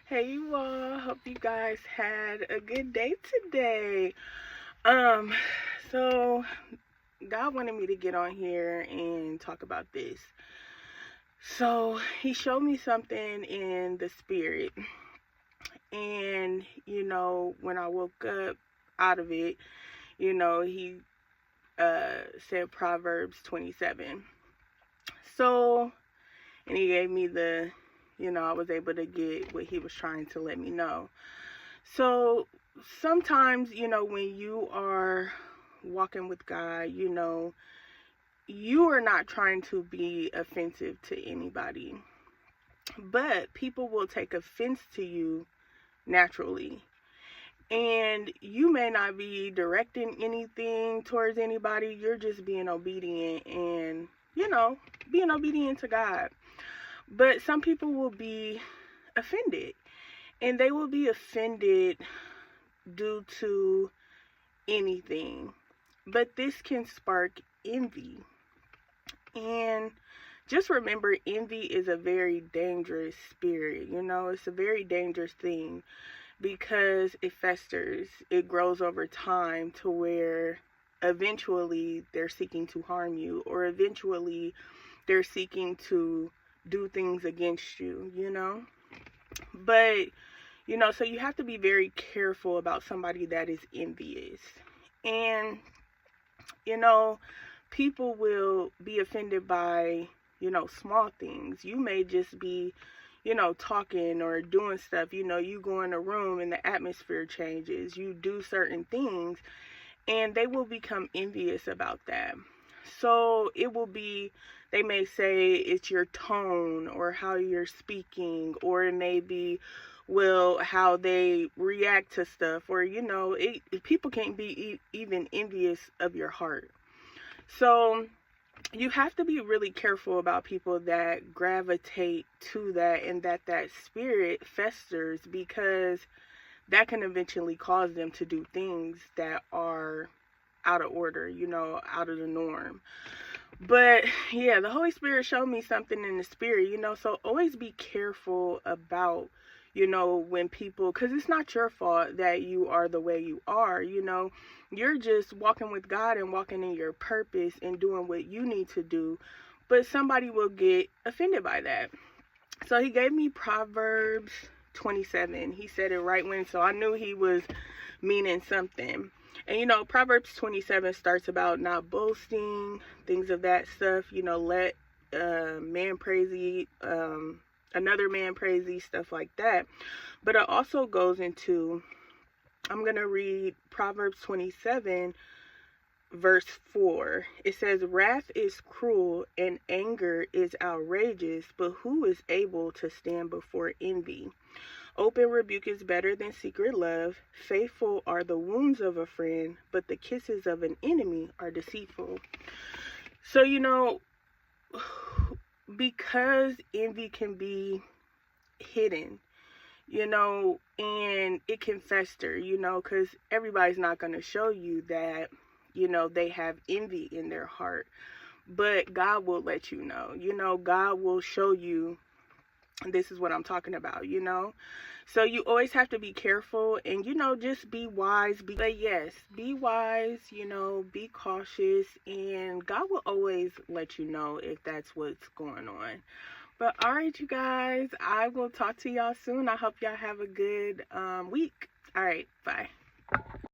Hey you all, hope you guys had a good day today. So God wanted me to get on here and talk about this. So he showed me something in the spirit, and when I woke up out of it, he said Proverbs 27. So, and he gave me I was able to get what he was trying to let me know. So sometimes, when you are walking with God, you are not trying to be offensive to anybody, but people will take offense to you naturally. And you may not be directing anything towards anybody, you're just being obedient and, being obedient to God. But some people will be offended, and they will be offended due to anything. But this can spark envy. And just remember, envy is a very dangerous spirit. It's a very dangerous thing because it festers. It grows over time to where eventually they're seeking to harm you, or eventually they're seeking to do things against you. But so you have to be very careful about somebody that is envious. And, people will be offended by, small things. You may just be, talking or doing stuff. You go in a room and the atmosphere changes. You do certain things, and they will become envious about that. So it will be, they may say it's your tone or how you're speaking, or it may be, well, how they react to stuff, or people can't be even envious of your heart. So you have to be really careful about people that gravitate to that, and that spirit festers, because that can eventually cause them to do things that are out of order, out of the norm. But yeah, the Holy Spirit showed me something in the spirit, so always be careful about, when people, because it's not your fault that you are the way you are. You're just walking with God and walking in your purpose and doing what you need to do, but somebody will get offended by that. So he gave me Proverbs 27. He said it right when, so I knew he was meaning something. And Proverbs 27 starts about not boasting, things of that stuff. Let man praise thee, another man praise thee, stuff like that. But it also goes into, I'm going to read Proverbs 27, verse 4. It says, wrath is cruel and anger is outrageous, but who is able to stand before envy? Open rebuke is better than secret love. Faithful are the wounds of a friend, but the kisses of an enemy are deceitful. So, because envy can be hidden, and it can fester, because everybody's not going to show you that, they have envy in their heart. But God will let you know. God will show you, this is what I'm talking about, So you always have to be careful and, just be wise. But yes, be wise, be cautious, and God will always let you know if that's what's going on. But all right, you guys, I will talk to y'all soon. I hope y'all have a good week. All right, bye.